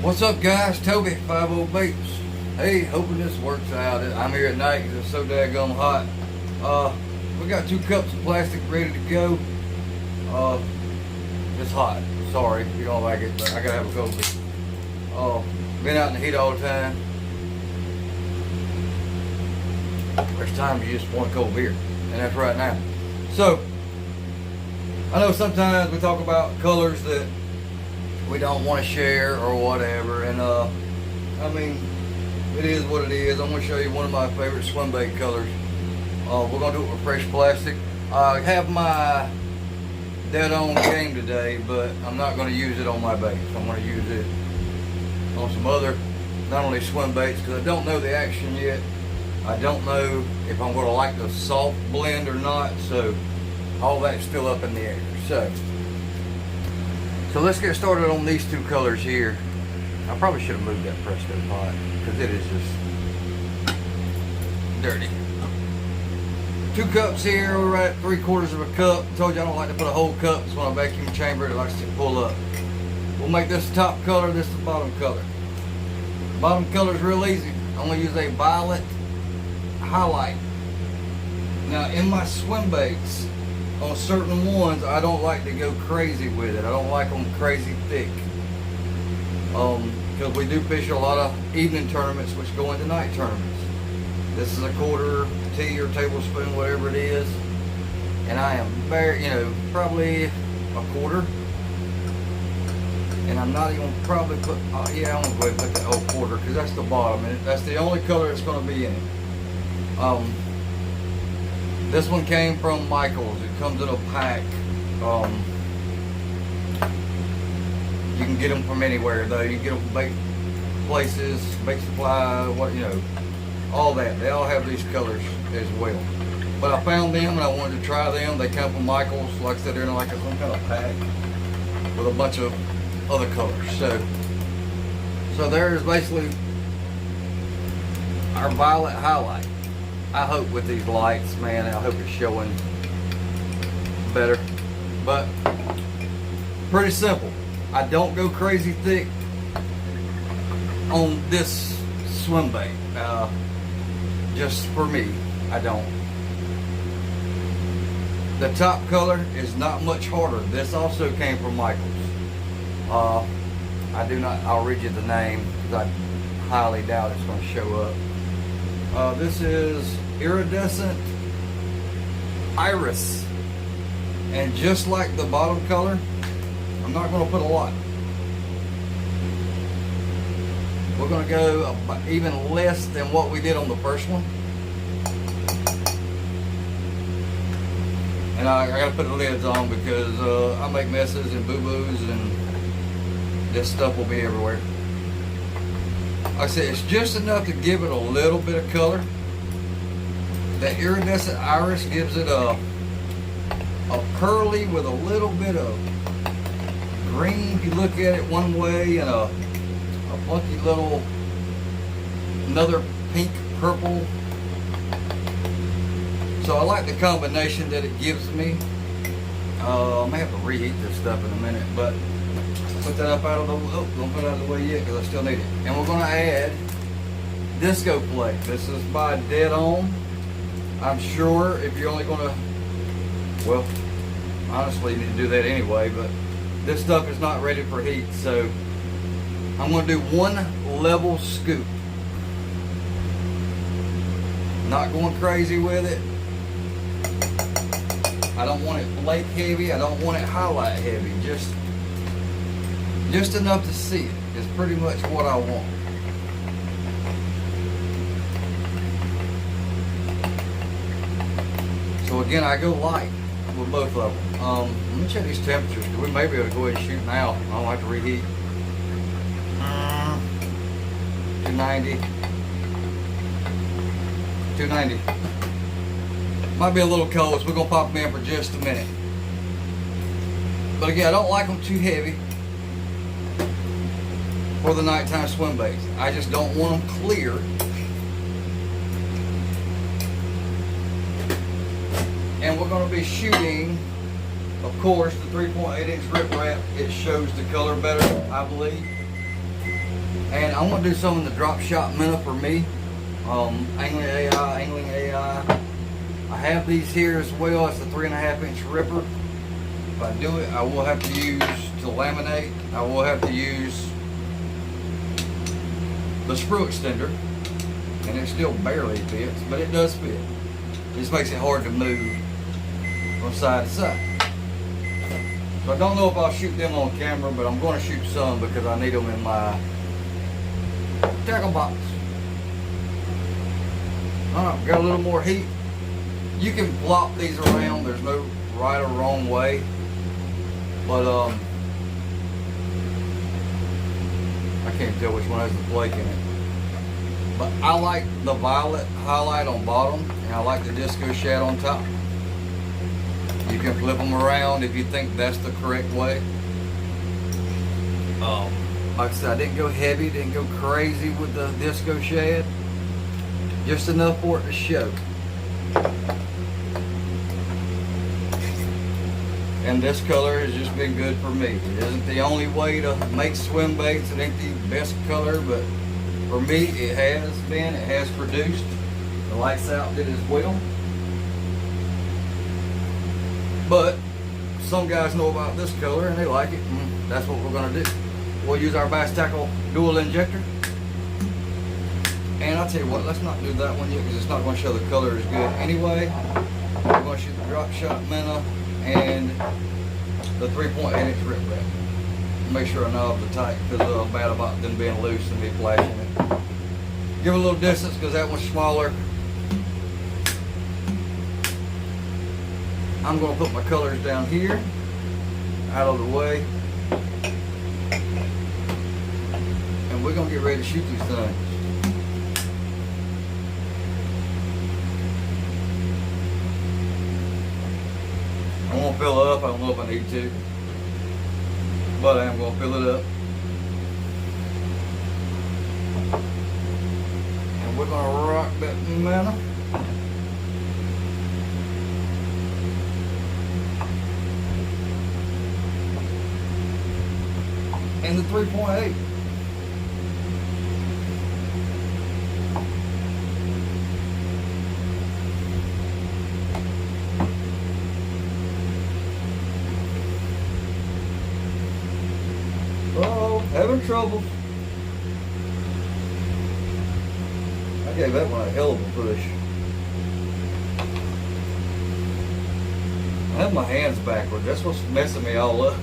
What's up, guys? Toby, 50 Baits. Hey, hoping this works out. I'm here at night because it's so daggum hot. We got 2 cups of plastic ready to go. It's hot. Sorry if you don't like it, but I gotta have a cold beer. Been out in the heat all the time. There's times you just want a cold beer, and that's right now. So, I know sometimes we talk about colors that we don't want to share or whatever, and I mean, it is what it is. I'm going to show you one of my favorite swim bait colors. We're going to do it with fresh plastic. I have my dead on game today, but I'm not going to use it on my baits. I'm going to use it on some other, not only swim baits, because I don't know the action yet. I don't know if I'm going to like the soft blend or not, so all that's still up in the air. So let's get started on these 2 colors here. I probably should have moved that Presto pot because it is just dirty. 2 cups here, we're right at 3/4 of a cup. Told you I don't like to put a whole cup. It's when I vacuum chamber it likes to pull up. We'll make this the top color, this the bottom color. Bottom color is real easy. I'm going to use a violet highlight. Now in my swim baits, on certain ones, I don't like to go crazy with it. I don't like them crazy thick. Because we do fish a lot of evening tournaments, which go into night tournaments. This is a 1/4 tea or tablespoon, whatever it is. And I am very, probably a 1/4. And I'm not even probably put, yeah, I'm going to go ahead and put that whole 1/4 because that's the bottom. And that's the only color that's going to be in it. This one came from Michael's. It comes in a pack. You can get them from anywhere though. You can get them from bait places, bait supply, all that. They all have these colors as well. But I found them and I wanted to try them. They come from Michael's. Like I said, they're in like some kind of pack with a bunch of other colors. So there's basically our violet highlight. I hope with these lights, man, I hope it's showing better. But pretty simple. I don't go crazy thick on this swim bait. Just for me, I don't. The top color is not much harder. This also came from Michael's. I'll read you the name because I highly doubt it's going to show up. This is Iridescent Iris, and just like the bottom color, I'm not going to put a lot. We're going to go even less than what we did on the first one, and I got to put the lids on because I make messes and boo-boos and this stuff will be everywhere. Like I said, it's just enough to give it a little bit of color. That iridescent iris gives it a pearly with a little bit of green if you look at it one way, and a funky little, another pink purple. So I like the combination that it gives me. I may have to reheat this stuff in a minute, but put that up out of the, don't put it out of the way yet because I still need it. And we're going to add disco plate. This is by Dead On. I'm sure if you're only going to, well, honestly you need to do that anyway, but this stuff is not ready for heat, so I'm going to do 1 level scoop. Not going crazy with it. I don't want it flake heavy, I don't want it highlight heavy, just enough to see it is pretty much what I want. So again, I go light with both of them. Let me check these temperatures because we may be able to go ahead and shoot now. I don't have to reheat. 290. 290. Might be a little cold, so we're going to pop them in for just a minute. But again, I don't like them too heavy for the nighttime swim baits. I just don't want them clear. And we're going to be shooting Of course, the 3.8 inch rip wrap, it shows the color better, I believe. And I want to do some in the drop shot minnow for me. Angling AI. I have these here as well. It's a 3.5-inch ripper. If I do it, I will have to use to laminate. I will have to use the screw extender, and it still barely fits, but it does fit. It just makes it hard to move from side to side. So I don't know if I'll shoot them on camera, but I'm going to shoot some because I need them in my tackle box. Alright, got a little more heat. You can flop these around. There's no right or wrong way. But I can't tell which one has the flake in it. But I like the violet highlight on bottom, and I like the disco shad on top. You can flip them around if you think that's the correct way. Like I said, I didn't go heavy, didn't go crazy with the disco shad. Just enough for it to show. And this color has just been good for me. It isn't the only way to make swim baits. It ain't the best color, but for me it has been. It has produced. The lights out did as well. But some guys know about this color and they like it, and that's what we're going to do. We'll use our Bass Tackle dual injector. And I'll tell you what, let's not do that one yet because it's not going to show the color as good anyway. We're going to shoot the drop shot minnow and the 3.8-inch rip wrap. Make sure I knob the tight because I'm bad about them being loose and me flashing it. Give it a little distance because that one's smaller. I'm going to put my colors down here, out of the way. And we're going to get ready to shoot these things. I won't fill it up. I don't know if I need to, but I am going to fill it up. And we're going to rock that minnow. And the 3.8. Oh, having trouble. I gave that one a hell of a push. I have my hands backwards. That's what's messing me all up.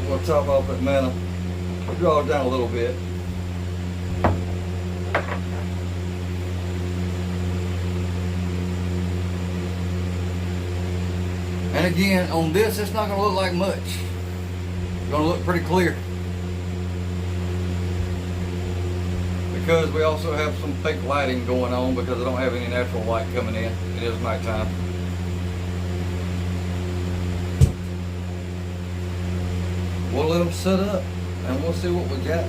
We'll top off that minnow. We'll draw it down a little bit. And again, on this, it's not going to look like much. It's going to look pretty clear. Because we also have some fake lighting going on because I don't have any natural light coming in. It is nighttime. We'll let them set up and we'll see what we got.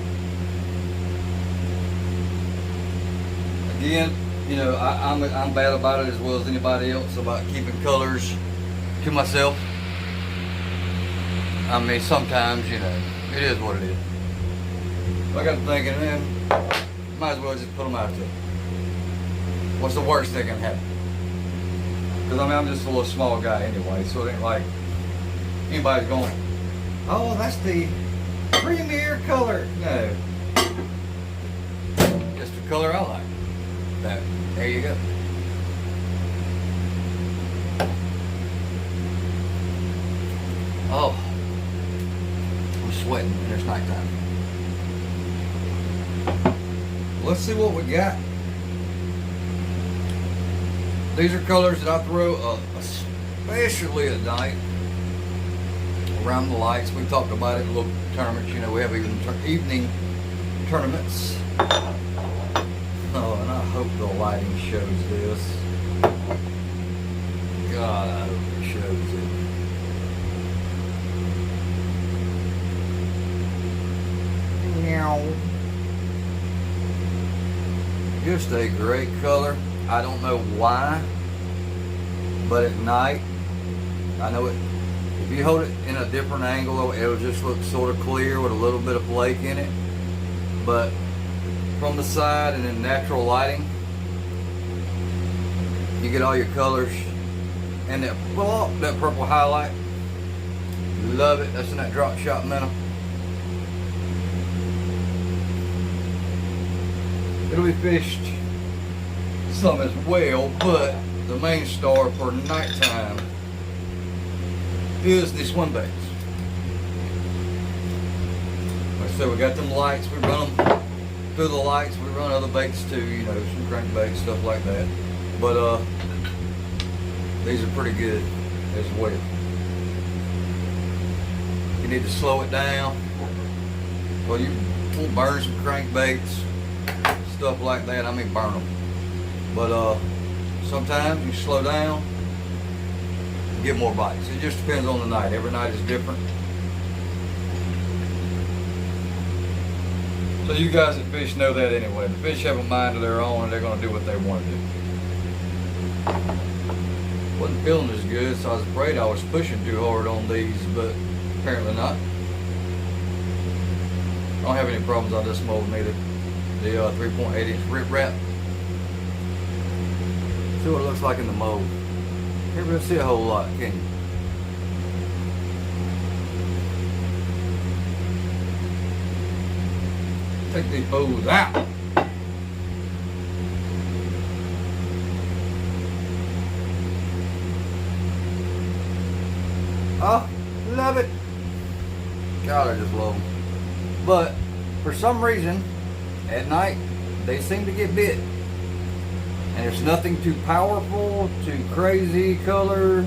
Again, you know, I'm bad about it as well as anybody else about keeping colors to myself. I mean, sometimes, you know, it is what it is. I got to thinking, man, might as well just put them out there. What's the worst that can happen? Because I mean, I'm just a little small guy anyway, so it ain't like anybody's going, oh, that's the premier color. No. Just the color I like. That. There you go. Oh. I'm sweating and it's nighttime. Let's see what we got. These are colors that I throw, especially at night. Around the lights. We talked about it in little tournaments. You know, we have even evening tournaments. Oh, and I hope the lighting shows this. God, I hope it shows it. Meow. Just a great color. I don't know why, but at night, I know it If you hold it in a different angle, it'll just look sort of clear with a little bit of flake in it. But from the side and in natural lighting, you get all your colors. And that, well, that purple highlight, love it. That's in that drop shot minnow. It'll be fished some as well, but the main star for nighttime is the Swimbaits. Like I said, we got them lights. We run them through the lights. We run other baits too, you know, some crankbaits, stuff like that. But these are pretty good as well. You need to slow it down. Well, you will burn some crankbaits, stuff like that. I mean, burn them. But sometimes you slow down, get more bites. It just depends on the night. Every night is different. So you guys that fish know that anyway. The fish have a mind of their own and they're going to do what they want to do. Wasn't feeling as good, so I was afraid I was pushing too hard on these, but apparently not. I don't have any problems on this mold neither. The 3.8 inch rip wrap. See what it looks like in the mold. Can't really see a whole lot, can you? Take these bowls out. Oh, love it. God, I just love them. But for some reason, at night, they seem to get bit. And there's nothing too powerful, too crazy color.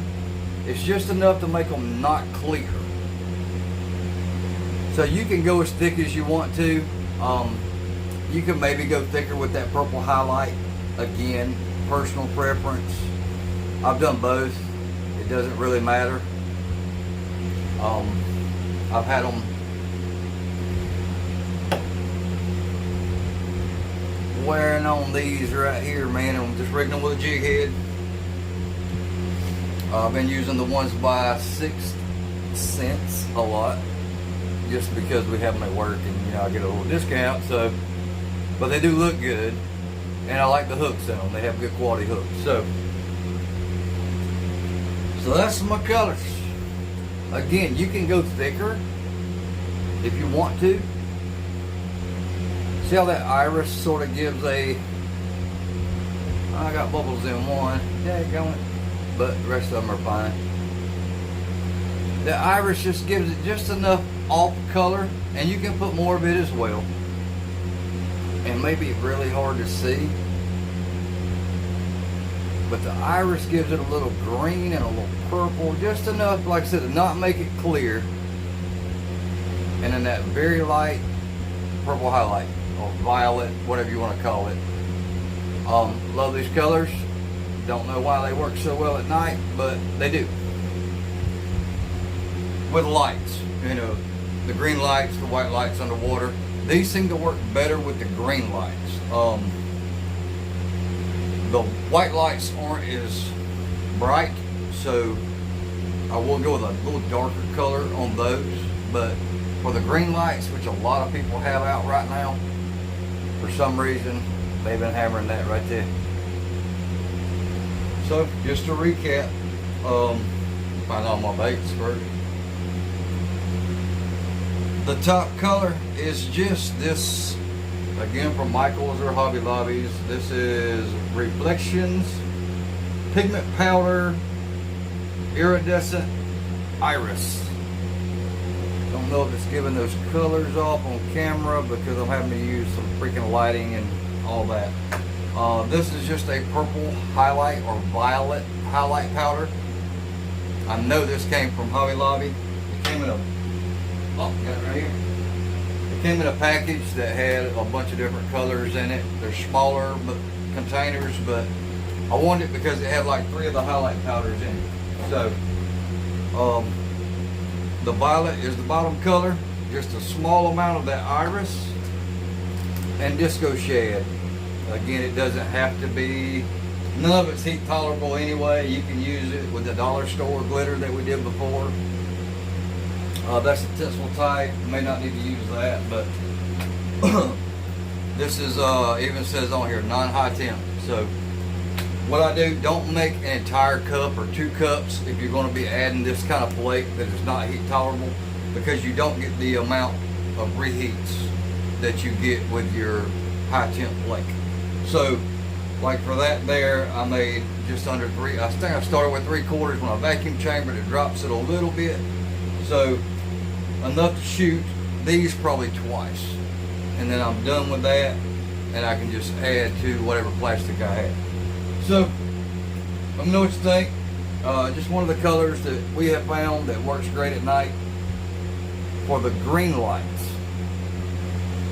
It's just enough to make them not clear. So you can go as thick as you want to. You can maybe go thicker with that purple highlight. Again, personal preference. I've done both. It doesn't really matter. I've had them wearing on these right here, man. I'm just rigging them with a jig head. I've been using the ones by 6 cents a lot, just because we have them at work and, you know, I get a little discount. So, but they do look good, and I like the hooks in them. They have good quality hooks. So that's my colors. Again, you can go thicker if you want to. See how that iris sort of gives a, I got bubbles in one, yeah, but the rest of them are fine. The iris just gives it just enough off color, and you can put more of it as well. And maybe really hard to see, but the iris gives it a little green and a little purple, just enough, like I said, to not make it clear. And then that very light purple highlight, or violet, whatever you want to call it. Love these colors. Don't know why they work so well at night, but they do. With lights, you know, the green lights, the white lights underwater, these seem to work better with the green lights. The white lights aren't as bright, so I will go with a little darker color on those. But for the green lights, which a lot of people have out right now, for some reason, they've been hammering that right there. So, just to recap, find all my baits first. The top color is just this, again from Michael's or Hobby Lobby's. This is Reflections Pigment Powder Iridescent Iris. Don't know if it's giving those colors off on camera because I'm having to use some freaking lighting and all that. This is just a purple highlight or violet highlight powder. I know this came from Hobby Lobby. It came in a, oh, got it right here. It came in a package that had a bunch of different colors in it. They're smaller containers, but I wanted it because it had like 3 of the highlight powders in it. So, the violet is the bottom color, just a small amount of that iris, and disco shad. Again, it doesn't have to be, none of it's heat tolerable anyway. You can use it with the dollar store glitter that we did before. That's a tensile type. You may not need to use that, but this is even says on here non-high temp. So what I do, don't make an entire cup or 2 cups if you're going to be adding this kind of flake that is not heat tolerable, because you don't get the amount of reheats that you get with your high temp flake. So like for that there, I made just under 3. I think I started with 3/4. When I vacuum chambered, it drops it a little bit. So enough to shoot these probably twice. And then I'm done with that, and I can just add to whatever plastic I have. So let me know what you think. Just one of the colors that we have found that works great at night for the green lights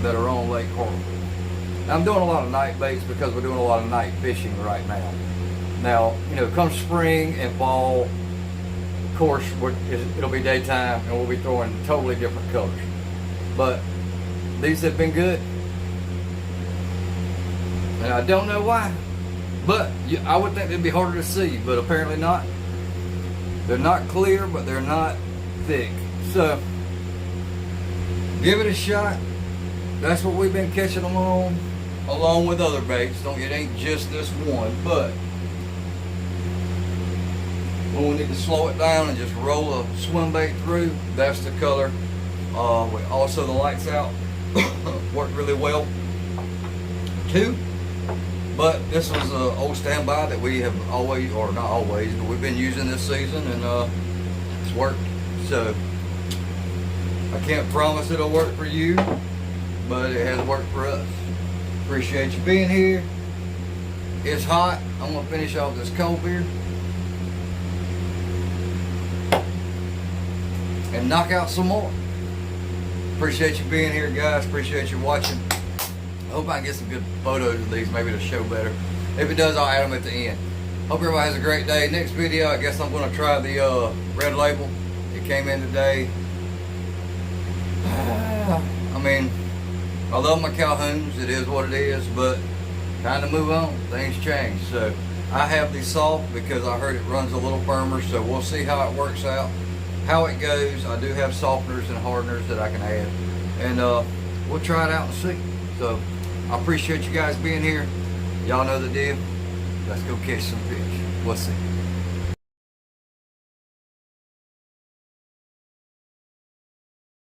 that are on Lake Hartwell. I'm doing a lot of night baits because we're doing a lot of night fishing right now. Now, you know, come spring and fall, of course, it'll be daytime and we'll be throwing totally different colors. But these have been good. And I don't know why. But I would think they'd be harder to see, but apparently not. They're not clear, but they're not thick. So, give it a shot. That's what we've been catching them on, along with other baits. It ain't just this one, but when we need to slow it down and just roll a swim bait through, that's the color. Also, the lights out work really well too. But this was an old standby that we have always, or not always, but we've been using this season, and it's worked. So I can't promise it'll work for you, but it has worked for us. Appreciate you being here. It's hot. I'm gonna finish off this cold beer and knock out some more. Appreciate you being here, guys. Appreciate you watching. I hope I can get some good photos of these, maybe to show better. If it does, I'll add them at the end. Hope everybody has a great day. Next video, I guess I'm going to try the red label. It came in today. I mean, I love my Calhouns. It is what it is, but time to move on. Things change. So I have the soft because I heard it runs a little firmer, so we'll see how it works out, how it goes. I do have softeners and hardeners that I can add, and we'll try it out and see. So I appreciate you guys being here. Y'all know the deal. Let's go catch some fish. We'll see.